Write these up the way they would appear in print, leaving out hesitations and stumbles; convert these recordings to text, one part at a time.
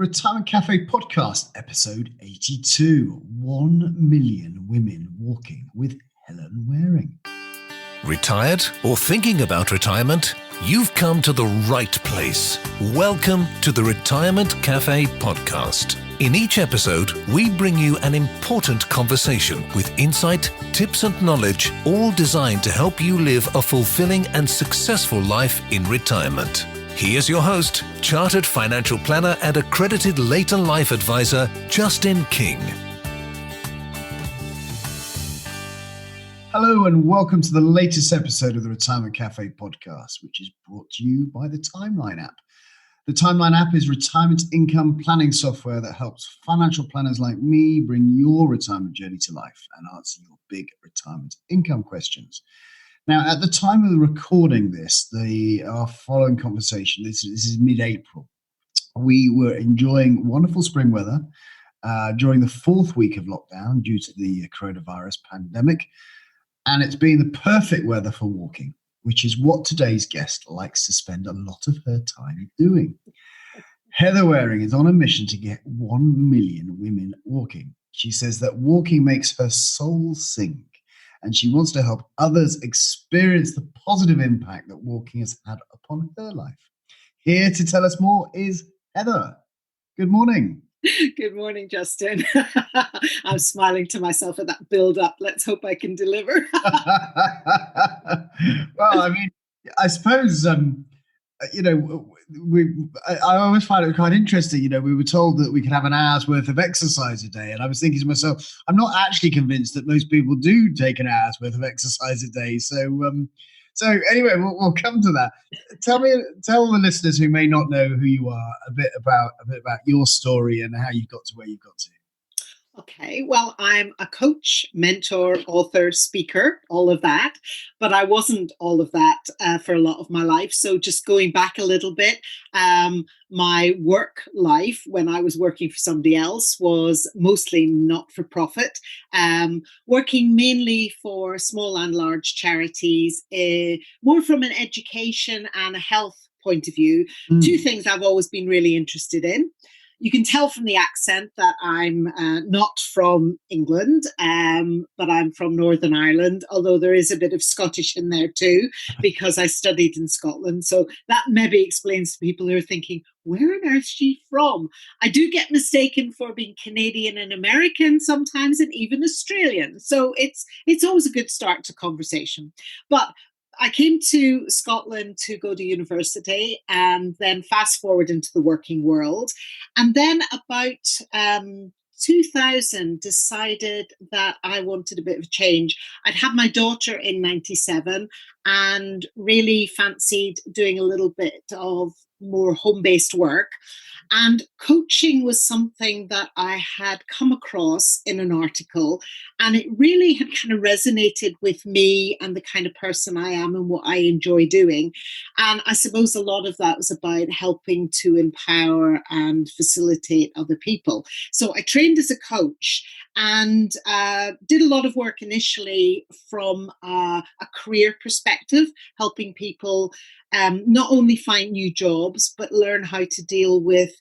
Retirement Café Podcast, episode 82. 1 million women walking with Helen Waring. Retired or thinking about retirement? You've come to the right place. Welcome to the Retirement Café Podcast. In each episode, we bring you an important conversation with insight, tips and knowledge, all designed to help you live a fulfilling and successful life in retirement. Here's your host, Chartered Financial Planner and Accredited Later Life Advisor, Justin King. Hello and welcome to the latest episode of the Retirement Café Podcast, which is brought to you by the Timeline app. The Timeline app is retirement income planning software that helps financial planners like me bring your retirement journey to life and answer your big retirement income questions. Now, at the time of the recording this, our following conversation, this is mid-April, we were enjoying wonderful spring weather during the fourth week of lockdown due to the coronavirus pandemic, and it's been the perfect weather for walking, which is what today's guest likes to spend a lot of her time doing. Heather Waring is on a mission to get 1 million women walking. She says that walking makes her soul sing, and she wants to help others experience the positive impact that walking has had upon her life. Here to tell us more is Heather. Good morning. Good morning, Justin. I'm smiling to myself at that build-up. Let's hope I can deliver. Well, I mean, I suppose, I always find it quite interesting. We were told that we could have an hour's worth of exercise a day. And I was thinking to myself, I'm not actually convinced that most people do take an hour's worth of exercise a day. So anyway, we'll come to that. Tell the listeners who may not know who you are a bit about your story and how you got to where you got to. Okay, well, I'm a coach, mentor, author, speaker, all of that. But I wasn't all of that for a lot of my life. So just going back a little bit, my work life when I was working for somebody else was mostly not-for-profit, working mainly for small and large charities, more from an education and a health point of view. Two things I've always been really interested in. You can tell from the accent that I'm not from England, but I'm from Northern Ireland, although there is a bit of Scottish in there too, because I studied in Scotland. So that maybe explains to people who are thinking, where on earth is she from? I do get mistaken for being Canadian and American sometimes, and even Australian. So it's always a good start to conversation. But I came to Scotland to go to university and then fast forward into the working world. And then about 2000 decided that I wanted a bit of a change. I'd had my daughter in 97 and really fancied doing a little bit of more home-based work. And coaching was something that I had come across in an article, and it really had kind of resonated with me and the kind of person I am and what I enjoy doing. And I suppose a lot of that was about helping to empower and facilitate other people. So I trained as a coach and did a lot of work initially from a career perspective, helping people not only find new jobs, but learn how to deal with,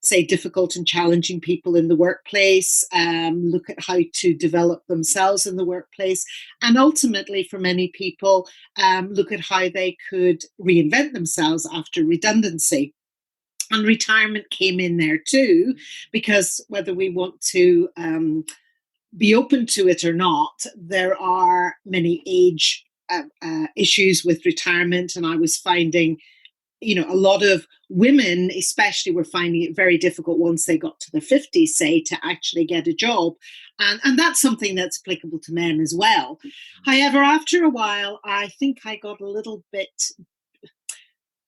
say, difficult and challenging people in the workplace, look at how to develop themselves in the workplace, and ultimately, for many people, look at how they could reinvent themselves after redundancy. And retirement came in there too, because whether we want to be open to it or not, there are many age issues with retirement, and I was finding, a lot of women especially were finding it very difficult once they got to their 50s, say, to actually get a job, and that's something that's applicable to men as well. However, after a while, I think I got a little bit,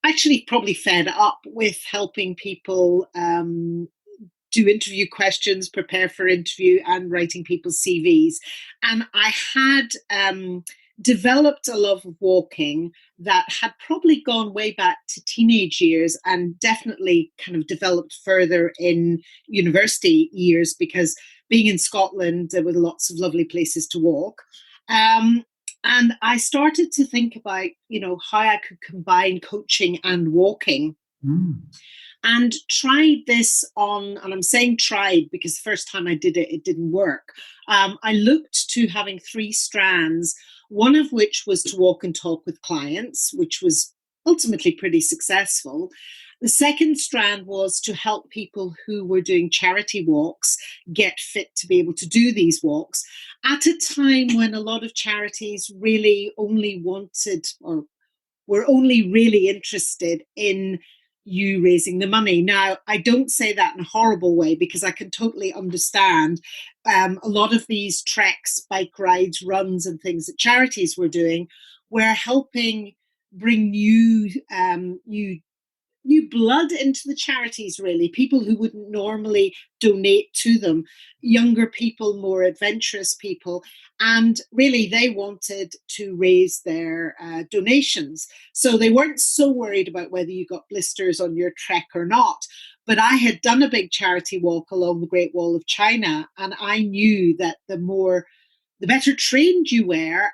actually probably fed up with helping people do interview questions, prepare for interview, and writing people's CVs, and I had developed a love of walking that had probably gone way back to teenage years and definitely kind of developed further in university years, because being in Scotland, there were lots of lovely places to walk. And I started to think about, how I could combine coaching and walking. and tried this on, and I'm saying tried because the first time I did it, it didn't work. I looked to having 3 strands, one of which was to walk and talk with clients, which was ultimately pretty successful. The second strand was to help people who were doing charity walks get fit to be able to do these walks at a time when a lot of charities really only wanted, or were only really interested in you raising the money. Now, I don't say that in a horrible way because I can totally understand a lot of these treks, bike rides, runs and things that charities were doing were helping bring new blood into the charities, really, people who wouldn't normally donate to them, younger people, more adventurous people, and really they wanted to raise their donations. So they weren't so worried about whether you got blisters on your trek or not. But I had done a big charity walk along the Great Wall of China, and I knew that the better trained you were,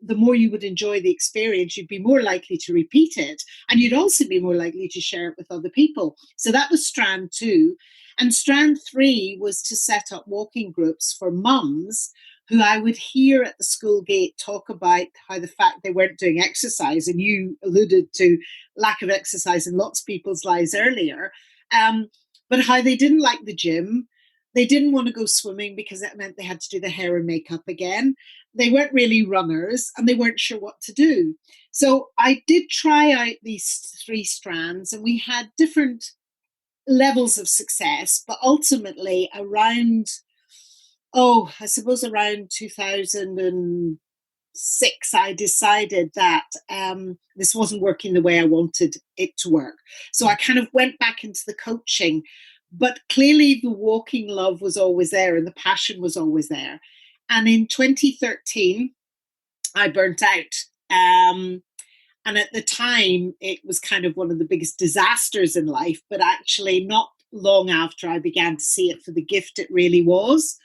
the more you would enjoy the experience. You'd be more likely to repeat it, and you'd also be more likely to share it with other people. So that was strand 2. And strand 3 was to set up walking groups for mums who I would hear at the school gate talk about how the fact they weren't doing exercise, and you alluded to lack of exercise in lots of people's lives earlier, but how they didn't like the gym. They didn't want to go swimming because that meant they had to do the hair and makeup again. They weren't really runners and they weren't sure what to do. So I did try out these 3 strands, and we had different levels of success, but ultimately around 2006, I decided that this wasn't working the way I wanted it to work. So I kind of went back into the coaching. But clearly the walking love was always there and the passion was always there. And in 2013, I burnt out. And at the time, it was kind of one of the biggest disasters in life. But actually, not long after, I began to see it for the gift it really was.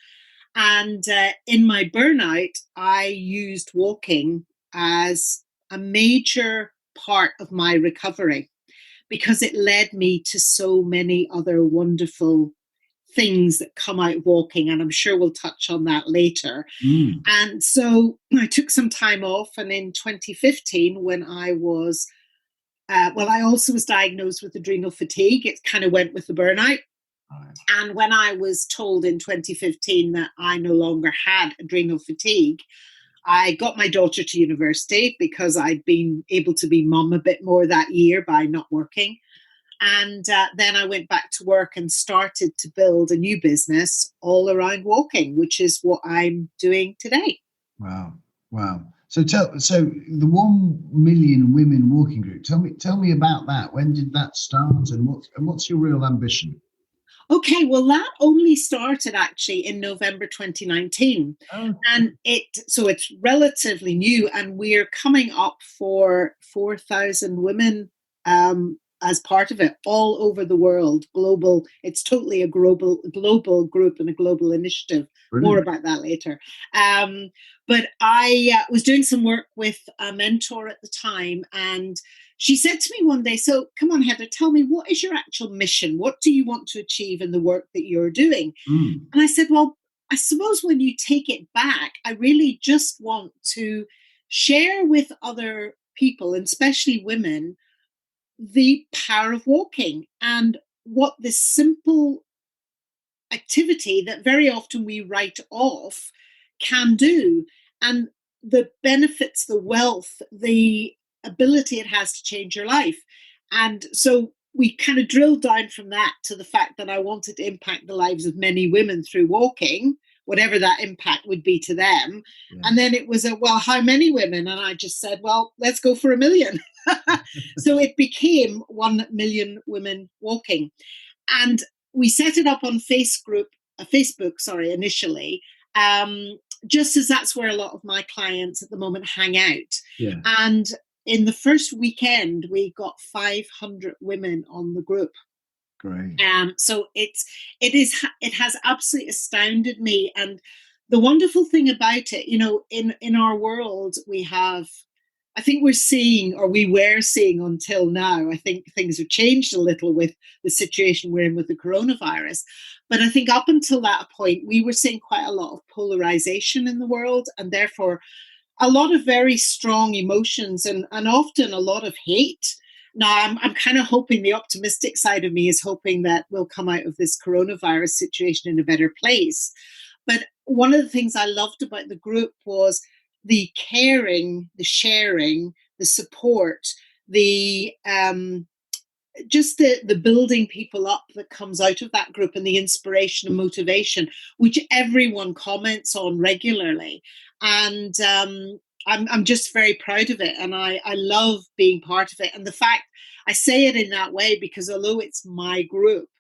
And in my burnout, I used walking as a major part of my recovery, because it led me to so many other wonderful things that come out walking. And I'm sure we'll touch on that later. And so I took some time off. And in 2015, when I was, I also was diagnosed with adrenal fatigue. It kind of went with the burnout. Right. And when I was told in 2015 that I no longer had adrenal fatigue, I got my daughter to university because I'd been able to be mum a bit more that year by not working. And then I went back to work and started to build a new business all around walking, which is what I'm doing today. Wow. So the 1 Million Women Walking Group, tell me about that. When did that start, and what's your real ambition? Okay, well, that only started actually in November 2019. Okay. And it's relatively new, and we're coming up for 4,000 women as part of it all over the world, global. It's totally a global group and a global initiative. Brilliant. More about that later. But I was doing some work with a mentor at the time, and she said to me one day, so come on, Heather, tell me, what is your actual mission? What do you want to achieve in the work that you're doing? And I said, well, I suppose when you take it back, I really just want to share with other people, and especially women, the power of walking and what this simple activity that very often we write off can do, and the benefits, the wealth, the ability it has to change your life. And so we kind of drilled down from that to the fact that I wanted to impact the lives of many women through walking, whatever that impact would be to them. Yeah. And then it was how many women? And I just said, well, let's go for 1 million. So it became 1 Million Women Walking. And we set it up on Facebook, initially, just as that's where a lot of my clients at the moment hang out. Yeah. And in the first weekend, we got 500 women on the group. Great. So it has absolutely astounded me. And the wonderful thing about it, in our world, we have I think we're seeing, or we were seeing until now, I think things have changed a little with the situation we're in with the coronavirus. But I think up until that point, we were seeing quite a lot of polarization in the world, and therefore a lot of very strong emotions and often a lot of hate. Now, I'm kind of hoping, the optimistic side of me is hoping that we'll come out of this coronavirus situation in a better place. But one of the things I loved about the group was the caring, the sharing, the support, the just the building people up that comes out of that group, and the inspiration and motivation, which everyone comments on regularly. And I'm just very proud of it, and I love being part of it. And the fact I say it in that way because although it's my group,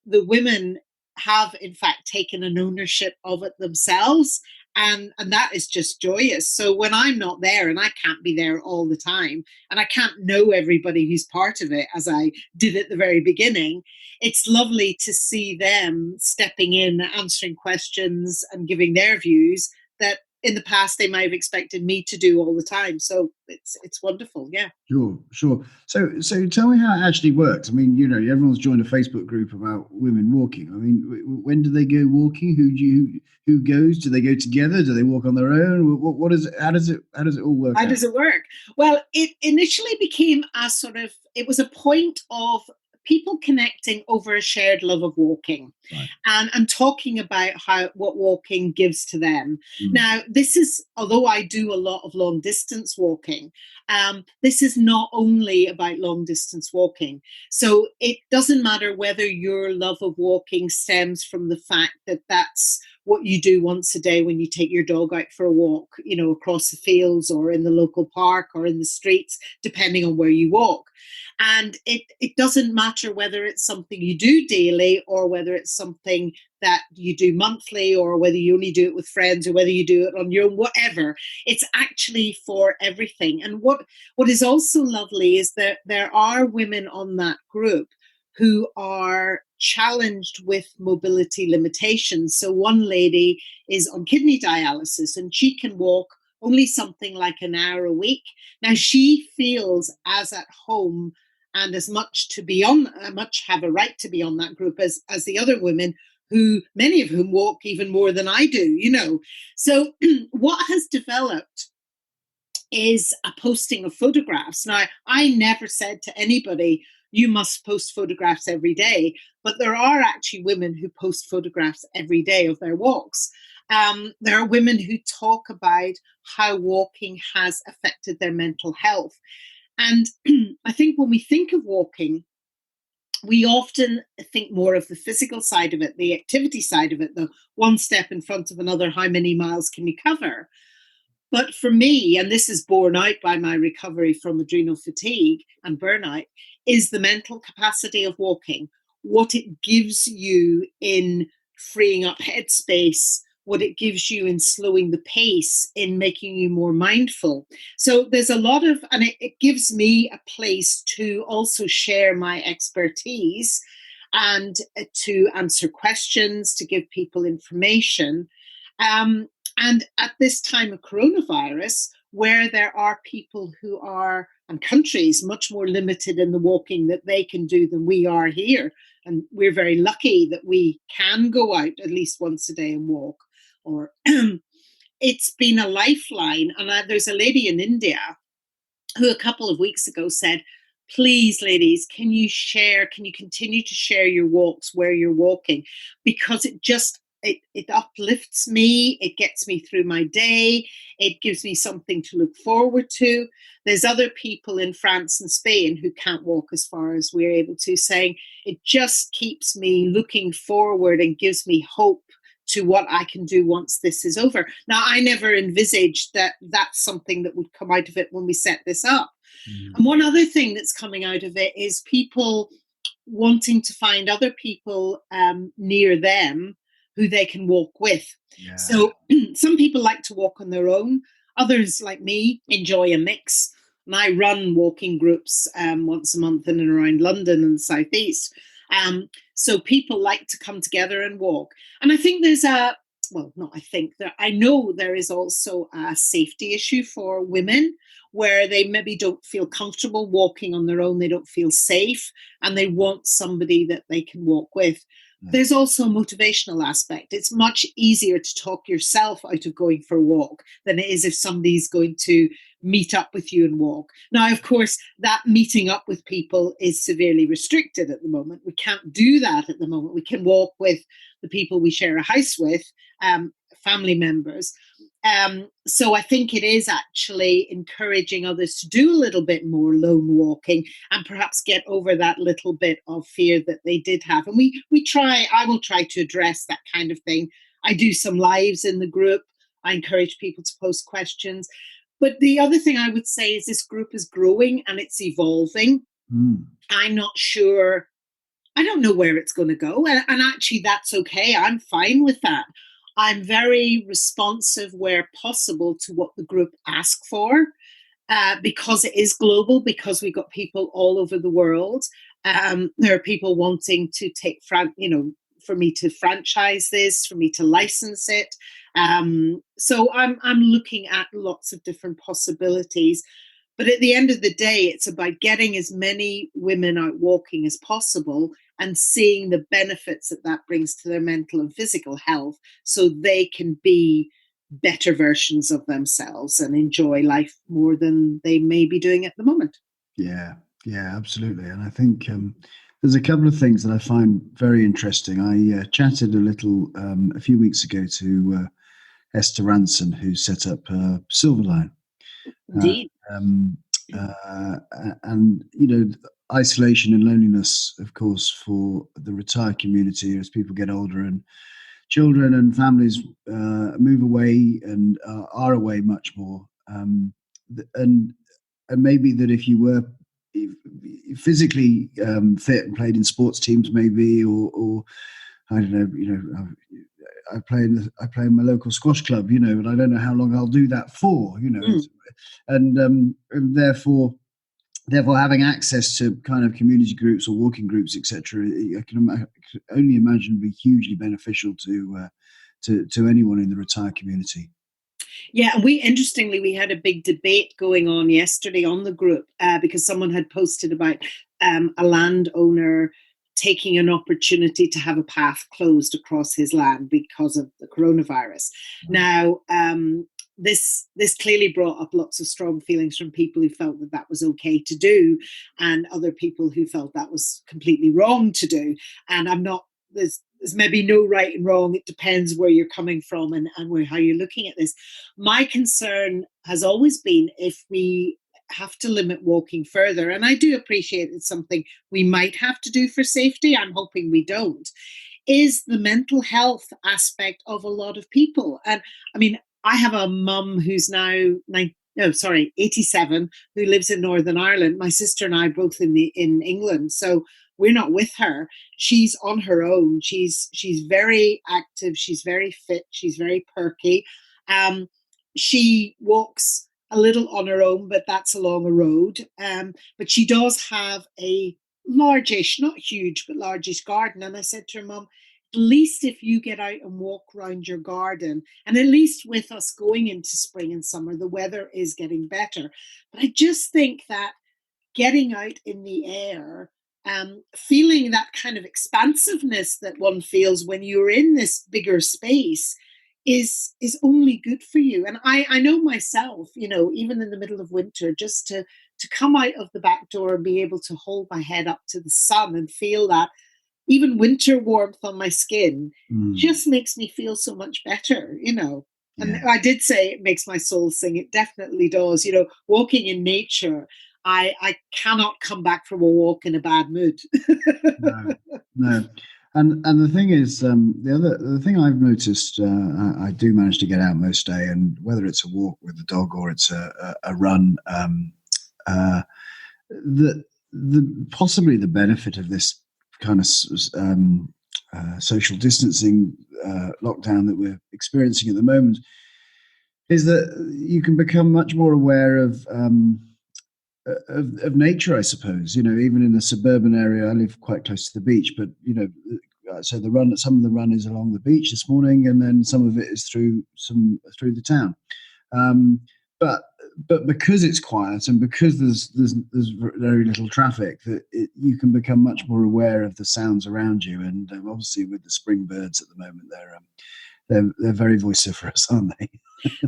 the women have in fact taken an ownership of it themselves. And that is just joyous. So when I'm not there, and I can't be there all the time, and I can't know everybody who's part of it as I did at the very beginning, it's lovely to see them stepping in, answering questions and giving their views that in the past they might have expected me to do all the time. So it's wonderful. Yeah. Sure. So tell me how it actually works. I mean, everyone's joined a Facebook group about women walking. I mean, when do they go walking? Who goes? Do they go together? Do they walk on their own? What is it? How does it all work? How does it work? Well, it initially became it was a point of people connecting over a shared love of walking, right, and talking about what walking gives to them. Now, this is, although I do a lot of long distance walking, this is not only about long distance walking. So it doesn't matter whether your love of walking stems from the fact that that's what you do once a day when you take your dog out for a walk, across the fields or in the local park or in the streets, depending on where you walk. And it doesn't matter whether it's something you do daily or whether it's something that you do monthly or whether you only do it with friends or whether you do it on your own, whatever. It's actually for everything. And what is also lovely is that there are women on that group who are challenged with mobility limitations. So one lady is on kidney dialysis and she can walk only something like an hour a week. Now she feels as at home and as much have a right to be on that group as the other women, who many of whom walk even more than I do, So what has developed is a posting of photographs. Now, I never said to anybody, you must post photographs every day, but there are actually women who post photographs every day of their walks. There are women who talk about how walking has affected their mental health. And I think when we think of walking, we often think more of the physical side of it, the activity side of it, the one step in front of another, how many miles can you cover? But for me, and this is borne out by my recovery from adrenal fatigue and burnout, is the mental capacity of walking, what it gives you in freeing up headspace, what it gives you in slowing the pace, in making you more mindful. So there's a lot of, and it gives me a place to also share my expertise and to answer questions, to give people information. And at this time of coronavirus, where there are people who are, and countries, much more limited in the walking that they can do than we are here. And we're very lucky that we can go out at least once a day and walk. Or it's been a lifeline. And there's a lady in India who a couple of weeks ago said, please, ladies, can you continue to share your walks where you're walking? Because it uplifts me, it gets me through my day, it gives me something to look forward to. There's other people in France and Spain who can't walk as far as we're able to, saying it just keeps me looking forward and gives me hope to what I can do once this is over. Now, I never envisaged that that's something that would come out of it when we set this up. And one other thing that's coming out of it is people wanting to find other people near them who they can walk with. Yeah. So some people like to walk on their own. Others, like me, enjoy a mix. And I run walking groups once a month in and around London and the Southeast. So people like to come together and walk. And I think I know there is also a safety issue for women. where they maybe don't feel comfortable walking on their own, they don't feel safe, and they want somebody that they can walk with. There's also a motivational aspect. It's much easier to talk yourself out of going for a walk than it is if somebody's going to meet up with you and walk. Now, of course, that meeting up with people is severely restricted at the moment. We can't do that at the moment. We can walk with the people we share a house with, family members. So I think it is actually encouraging others to do a little bit more lone walking and perhaps get over that little bit of fear that they did have. And I will try to address that kind of thing. I do some lives in the group. I encourage people to post questions. But the other thing I would say is this group is growing and it's evolving. I'm not sure. I don't know where it's going to go. And actually, that's okay. I'm fine with that. I'm very responsive where possible to what the group ask for, because it is global, because we've got people all over the world. There are people wanting to take, for me to franchise this, for me to license it. So I'm looking at lots of different possibilities. But at the end of the day, it's about getting as many women out walking as possible and seeing the benefits that brings to their mental and physical health so they can be better versions of themselves and enjoy life more than they may be doing at the moment. Yeah, absolutely. And I think there's a couple of things that I find very interesting. I chatted a little a few weeks ago to Esther Ranson, who set up Silverline. Indeed. And, isolation and loneliness, of course, for the retired community as people get older and children and families move away and are away much more. And maybe that if you were physically fit and played in sports teams, maybe, or I don't know, I play in my local squash club, and I don't know how long I'll do that for, and therefore having access to kind of community groups or walking groups, etc. I can only imagine be hugely beneficial to anyone in the retired community. Yeah, and we had a big debate going on yesterday on the group because someone had posted about a landowner taking an opportunity to have a path closed across his land because of the coronavirus. Now, this clearly brought up lots of strong feelings from people who felt that was okay to do, and other people who felt that was completely wrong to do. And there's maybe no right and wrong. It depends where you're coming from and how you're looking at this. My concern has always been if we have to limit walking further, and I do appreciate it's something we might have to do for safety, I'm hoping we don't, is the mental health aspect of a lot of people. And I mean, I have a mum who's now 87, who lives in Northern Ireland. My sister and I both in England, so we're not with her. She's on her own. She's very active. She's very fit. She's very perky. She walks a little on her own, but that's along a road. But she does have a largish, not huge, but largish garden. And I said to her, Mum, at least if you get out and walk around your garden, and at least with us going into spring and summer, the weather is getting better. But I just think that getting out in the air, feeling that kind of expansiveness that one feels when you're in this bigger space is only good for you. And I know myself, even in the middle of winter, just to come out of the back door and be able to hold my head up to the sun and feel that even winter warmth on my skin just makes me feel so much better, And I did say it makes my soul sing. It definitely does. Walking in nature, I cannot come back from a walk in a bad mood. No. And the thing is, the thing I've noticed, I do manage to get out most day, and whether it's a walk with the dog or it's a run, possibly the benefit of this kind of social distancing lockdown that we're experiencing at the moment is that you can become much more aware of nature, I suppose. Even in a suburban area, I live quite close to the beach, but so some of the run is along the beach this morning, and then some of it is through the town. But but because it's quiet and because there's very little traffic, that you can become much more aware of the sounds around you. And obviously, with the spring birds at the moment, they're very vociferous, aren't they?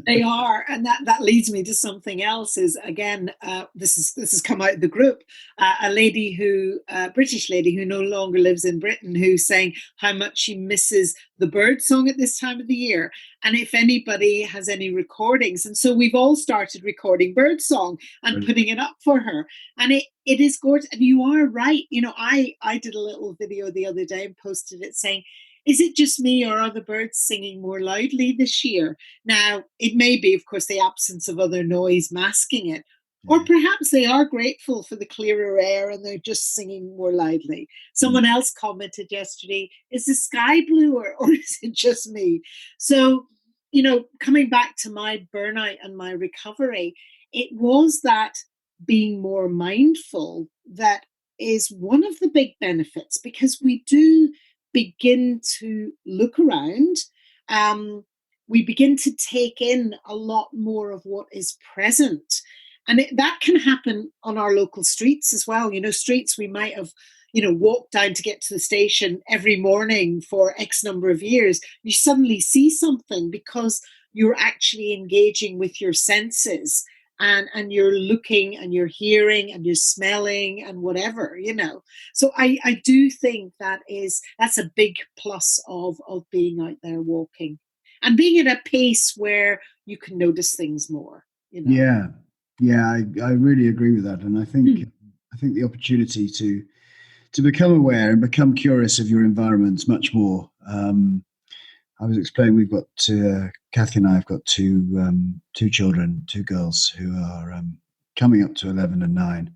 They are, and that leads me to something else. Is again, this has come out of the group. A British lady who no longer lives in Britain, who's saying how much she misses the bird song at this time of the year, and if anybody has any recordings, and so we've all started recording bird song and putting it up for her, and it is gorgeous. And you are right. I did a little video the other day and posted it saying, is it just me, or are the birds singing more loudly this year? Now, it may be, of course, the absence of other noise masking it, or perhaps they are grateful for the clearer air and they're just singing more loudly. Someone else commented yesterday, is the sky blue, or is it just me? So, coming back to my burnout and my recovery, it was that being more mindful that is one of the big benefits, because we do begin to look around. We begin to take in a lot more of what is present. And that can happen on our local streets as well. Streets we might have, walked down to get to the station every morning for X number of years. You suddenly see something because you're actually engaging with your senses. And you're looking and you're hearing and you're smelling and whatever, So I do think that's a big plus of being out there walking and being at a pace where you can notice things more. Yeah, I really agree with that, and I think the opportunity to become aware and become curious of your environment much more. I was explaining, we've got Kathy and I have got two children, two girls who are coming up to 11 and 9.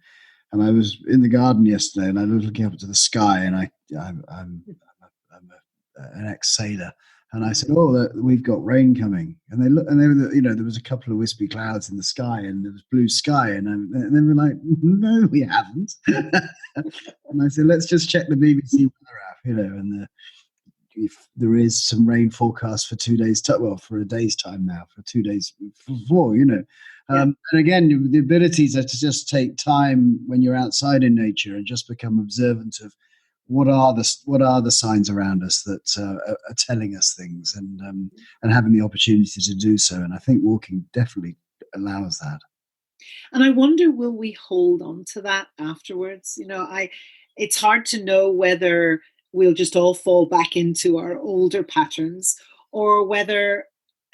And I was in the garden yesterday, and I was looking up to the sky, and I'm an ex-sailor, and I said, "Oh, we've got rain coming." And they look, and there was a couple of wispy clouds in the sky, and there was blue sky, and they were like, "No, we haven't." And I said, "Let's just check the BBC weather app, and if there is some rain forecast for 2 days, for a day's time now, for 2 days before, And again, the ability to just take time when you're outside in nature and just become observant of what are the signs around us that are telling us things, and having the opportunity to do so. And I think walking definitely allows that. And I wonder, will we hold on to that afterwards? It's hard to know whether we'll just all fall back into our older patterns, or whether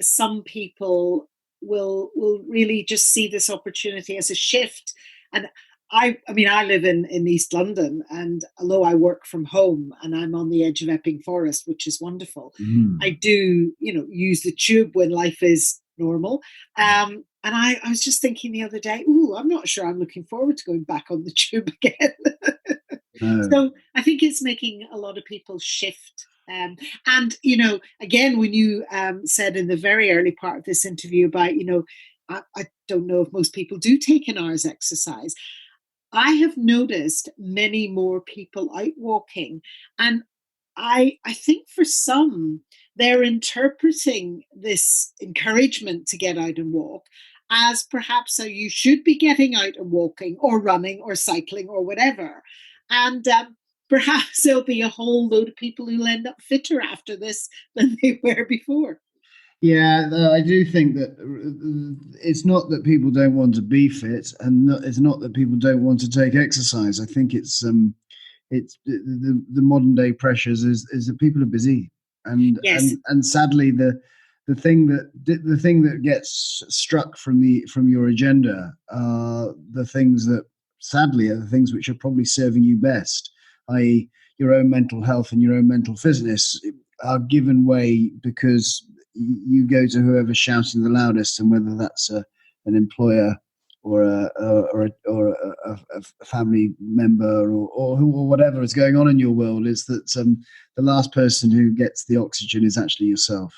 some people will really just see this opportunity as a shift. And I live in East London, and although I work from home and I'm on the edge of Epping Forest, which is wonderful, I do, use the tube when life is normal. And I was just thinking the other day, I'm not sure I'm looking forward to going back on the tube again. So I think it's making a lot of people shift. And, again, when you said in the very early part of this interview about, I don't know if most people do take an hour's exercise. I have noticed many more people out walking. And I think for some, they're interpreting this encouragement to get out and walk as perhaps you should be getting out and walking or running or cycling or whatever. And perhaps there'll be a whole load of people who'll end up fitter after this than they were before. Yeah, I do think that it's not that people don't want to be fit, and it's not that people don't want to take exercise. I think it's the modern day pressures is that people are busy, and yes. and sadly the thing that gets struck from your agenda are the things that sadly are the things which are probably serving you best, i.e. your own mental health and your own mental fitness are given way because you go to whoever's shouting the loudest, and whether that's an employer or a family member or whatever is going on in your world, is that the last person who gets the oxygen is actually yourself.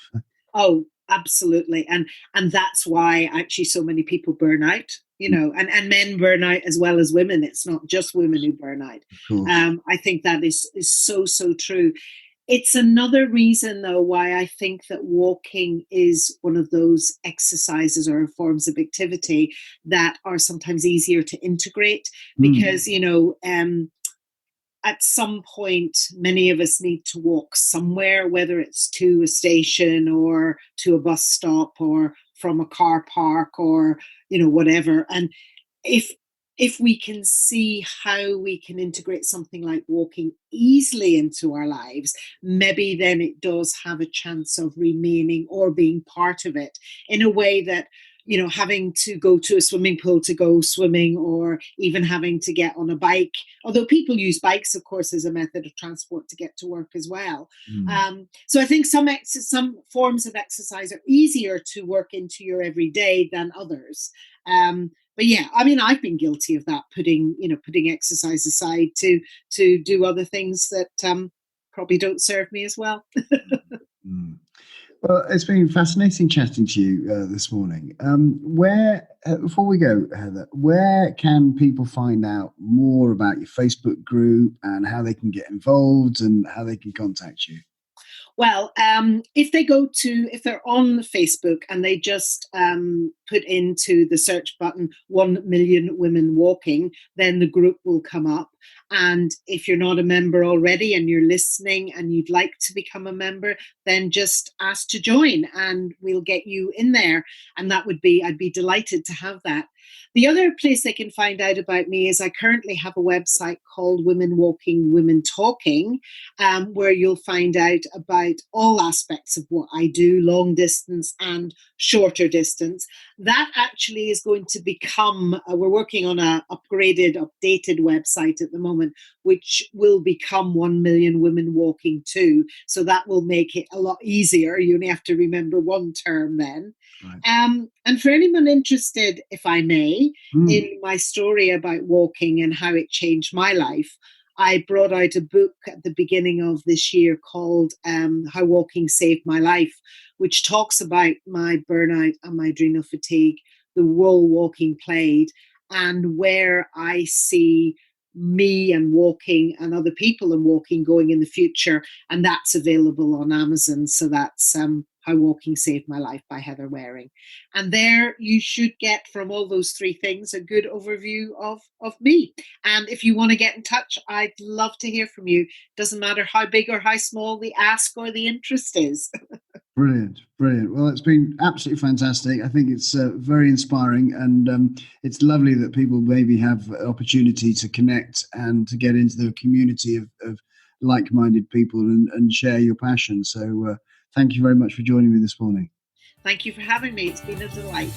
Oh, absolutely. And that's why actually so many people burn out, and men burn out as well as women. It's not just women who burn out. I think that is so true. It's another reason, though, why I think that walking is one of those exercises or forms of activity that are sometimes easier to integrate because, at some point, many of us need to walk somewhere, whether it's to a station or to a bus stop or from a car park or, whatever. And if we can see how we can integrate something like walking easily into our lives, maybe then it does have a chance of remaining or being part of it in a way that, having to go to a swimming pool to go swimming or even having to get on a bike, although people use bikes, of course, as a method of transport to get to work as well. So I think some forms of exercise are easier to work into your everyday than others. But yeah, I mean, I've been guilty of that, putting exercise aside to do other things that probably don't serve me as well. Well, it's been fascinating chatting to you this morning. Before we go, Heather, where can people find out more about your Facebook group and how they can get involved and how they can contact you? Well, if they're on Facebook and they just put into the search button 1 million women walking, then the group will come up. And if you're not a member already and you're listening and you'd like to become a member, then just ask to join and we'll get you in there. And I'd be delighted to have that. The other place they can find out about me is I currently have a website called Women Walking, Women Talking, where you'll find out about all aspects of what I do, long distance and shorter distance. That actually is going to become, we're working on an updated website at the moment, which will become 1 million women walking too. So that will make it a lot easier. You only have to remember one term then. Right. And for anyone interested, if I may, in my story about walking and how it changed my life, I brought out a book at the beginning of this year called How Walking Saved My Life, which talks about my burnout and my adrenal fatigue, the role walking played, and where I see me and walking and other people and walking going in the future. And that's available on Amazon. So that's How Walking Saved My Life by Heather Waring. And there you should get from all those three things a good overview of me. And if you want to get in touch, I'd love to hear from you. Doesn't matter how big or how small the ask or the interest is. Brilliant. Well, it's been absolutely fantastic. I think it's very inspiring, and it's lovely that people maybe have an opportunity to connect and to get into the community of like-minded people and share your passion. So thank you very much for joining me this morning. Thank you for having me. It's been a delight.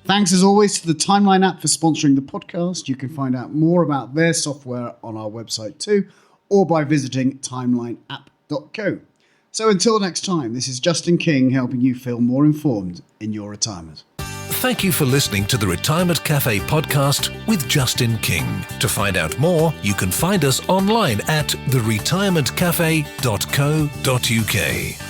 Thanks as always to the Timeline app for sponsoring the podcast. You can find out more about their software on our website too, or by visiting timelineapp.co. So until next time, this is Justin King helping you feel more informed in your retirement. Thank you for listening to the Retirement Café Podcast with Justin King. To find out more, you can find us online at theretirementcafe.co.uk.